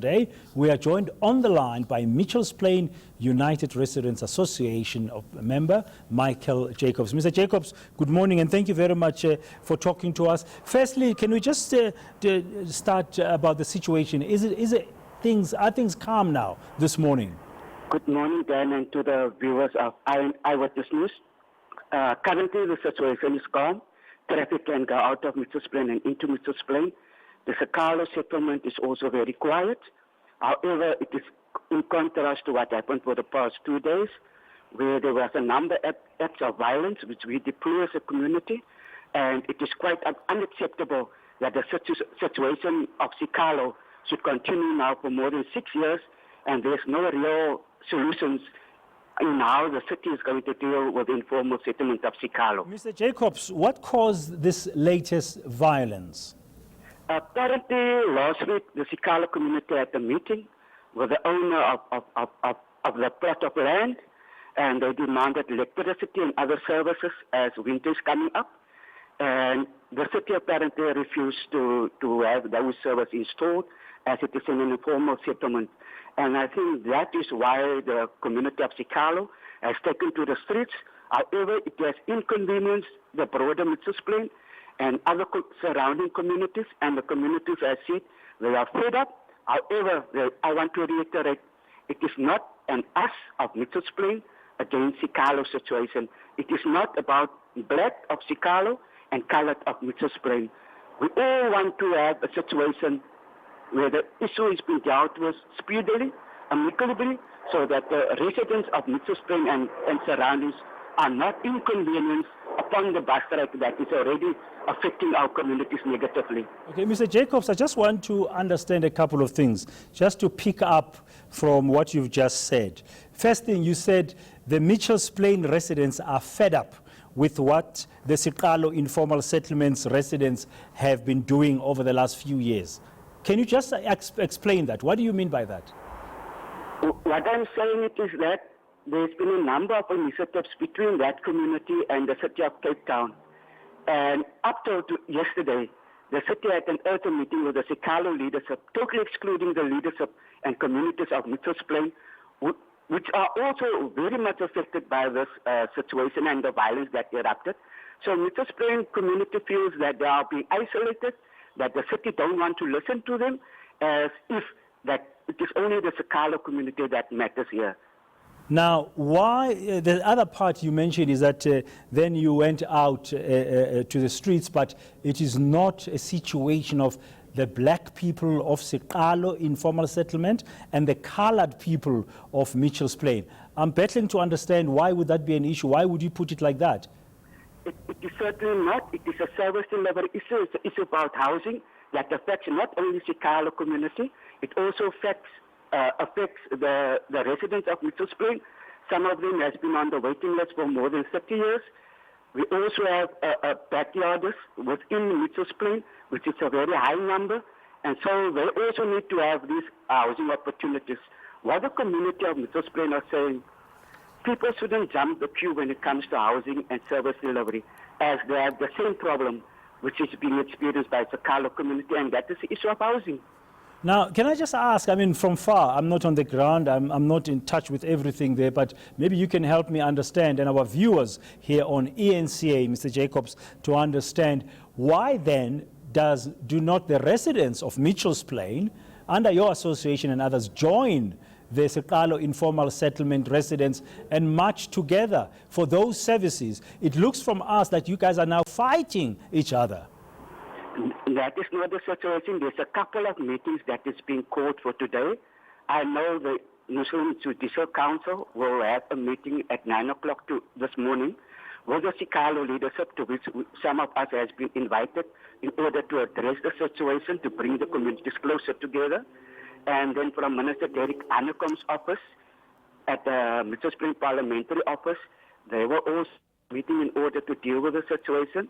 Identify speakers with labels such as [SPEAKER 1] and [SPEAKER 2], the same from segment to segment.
[SPEAKER 1] today. We are joined on the line by Mitchells Plain United Residents Association member Michael Jacobs. Mr. Jacobs, good morning and thank you very much for talking to us. Firstly, can we just start about the situation? Are things calm now this morning?
[SPEAKER 2] Good morning, Dan, and to the viewers of Eyewitness News. Currently, the situation is calm. Traffic can go out of Mitchells Plain and into Mitchells Plain. The Sikalo settlement is also very quiet. However, it is in contrast to what happened for the past 2 days, where there was a number of acts of violence, which we deplore as a community. And it is quite unacceptable that the situation of Sikalo should continue now for more than 6 years, and there's no real solutions in how the city is going to deal with the informal settlement of Sikalo.
[SPEAKER 1] Mr. Jacobs, what caused this latest violence?
[SPEAKER 2] Apparently, last week, the Sikalo community had a meeting with the owner of the plot of land, and they demanded electricity and other services as winter is coming up. And the city apparently refused to have those services installed, as it is in an informal settlement. And I think that is why the community of Sikalo has taken to the streets. However, it has inconvenienced the broader Mitchells Plain and other surrounding communities, and the communities, as said, they are fed up. However, I want to reiterate, it is not an us of Mitchells Plain against Sikalo situation. It is not about black of Sikalo and colored of Mitchells Plain. We all want to have a situation where the issue is being dealt with speedily, amicably, so that the residents of Mitchells Plain and surroundings are not inconvenienced upon the bus strike that is already affecting our communities negatively.
[SPEAKER 1] Okay, Mr. Jacobs, I just want to understand a couple of things, just to pick up from what you've just said. First thing, you said the Mitchells Plain residents are fed up with what the Sikalo informal settlements residents have been doing over the last few years. Can you just explain that? What do you mean by that?
[SPEAKER 2] What I'm saying is that there's been a number of initiatives between that community and the city of Cape Town. And up till yesterday, the city had an urgent meeting with the Sikalo leadership, totally excluding the leadership and communities of Mitchells Plain, which are also very much affected by this situation and the violence that erupted. So Mitchells Plain community feels that they are being isolated, that the city don't want to listen to them, as if that it is only the Sikalo community that matters here.
[SPEAKER 1] Now, why the other part you mentioned is that then you went out to the streets, but it is not a situation of the black people of Sikalo informal settlement and the colored people of Mitchells Plain. I'm battling to understand why would that be an issue? Why would you put it like that?
[SPEAKER 2] It is certainly not. It is a service delivery issue. It's an issue about housing that affects not only the Sikalo community, it also affects the residents of Mitchells Plain. Some of them has been on the waiting list for more than 30 years. We also have backyarders within Mitchells Plain, which is a very high number. And so they also need to have these housing opportunities. What the community of Mitchells Plain are saying, people shouldn't jump the queue when it comes to housing and service delivery, as they have the same problem which is being experienced by the Sikalo community, and that is the issue of housing.
[SPEAKER 1] Now, can I just ask, I mean, from far, I'm not on the ground, I'm not in touch with everything there, but maybe you can help me understand, and our viewers here on eNCA, Mr. Jacobs, to understand why then do not the residents of Mitchells Plain, under your association and others, join the Sikalo informal settlement residents and march together for those services? It looks from us that you guys are now fighting each other.
[SPEAKER 2] That is not the situation. There's a couple of meetings that is being called for today. I know the Muslim Judicial Council will have a meeting at 9 o'clock this morning with the Sikalo leadership, to which some of us has been invited in order to address the situation, to bring the communities closer together. And then from Minister Derek Anekom's office at the Mitchells Plain Parliamentary Office, they were also meeting in order to deal with the situation.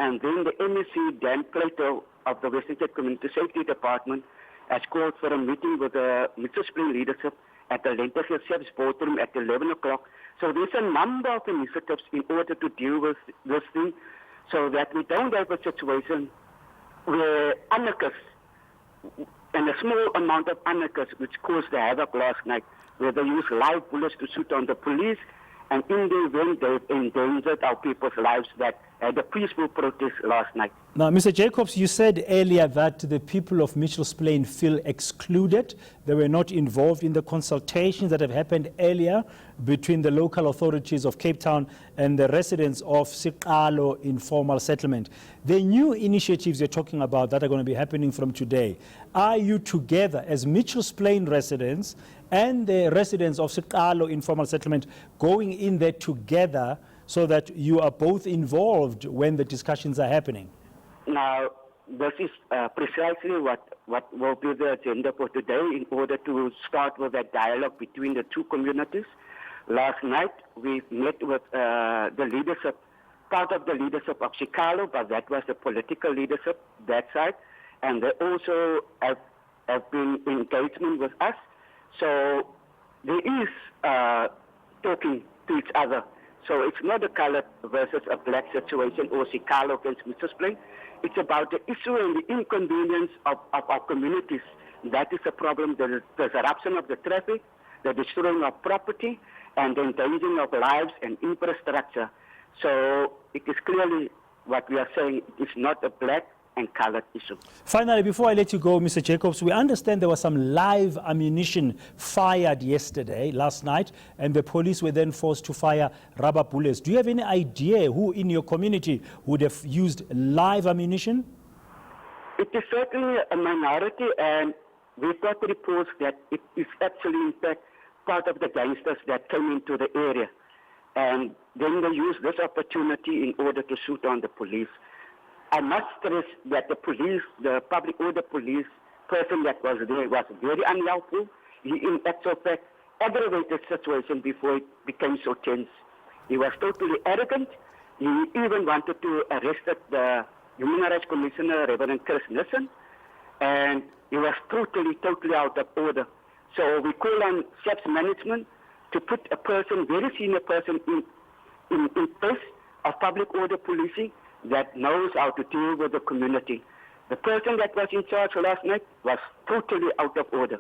[SPEAKER 2] And then the MEC, Dan Plato of the Western Cape Community Safety Department, has called for a meeting with the Mitchells Plain leadership at the Lenterfield Chef's boardroom at 11 o'clock. So there's a number of initiatives in order to deal with this thing, so that we don't have a situation where anarchists and a small amount of anarchists which caused the havoc last night, where they used live bullets to shoot on the police, and in the event they endangered our people's lives that had a peaceful protest last night.
[SPEAKER 1] Now, Mr. Jacobs, you said earlier that the people of Mitchell's Plain feel excluded. They were not involved in the consultations that have happened earlier between the local authorities of Cape Town and the residents of Siqalo informal settlement. The new initiatives you're talking about that are going to be happening from today, are you together as Mitchell's Plain residents and the residents of Siqalo informal settlement going in there together so that you are both involved when the discussions are happening?
[SPEAKER 2] Now, this is precisely what will be the agenda for today in order to start with a dialogue between the two communities. Last night, we met with the leadership, part of the leadership of Siqalo, but that was the political leadership, that side, and they also have been in engagement with us. So there is talking to each other. So it's not a colored versus a black situation or Siqalo against Mitchell's Plain. It's about the issue and the inconvenience of our communities. That is the problem, the disruption of the traffic, the destroying of property, and the endangering of lives and infrastructure. So it is clearly what we are saying, it is not a black and colored issue.
[SPEAKER 1] Finally, before I let you go, Mr. Jacobs, we understand there was some live ammunition fired last night, and the police were then forced to fire rubber bullets. Do you have any idea who in your community would have used live ammunition?
[SPEAKER 2] It is certainly a minority, and we've got reports that it is actually, in fact, part of the gangsters that came into the area. And then they used this opportunity in order to shoot on the police. I must stress that the police, the public order police person that was there was very unhelpful. He, in actual fact, aggravated the situation before it became so tense. He was totally arrogant. He even wanted to arrest the Human Rights Commissioner, Reverend Chris Nissen, and he was totally out of order. So we call on SAP's management to put a person, very senior person, in place of public order policing that knows how to deal with the community. The person that was in charge last night was totally out of order.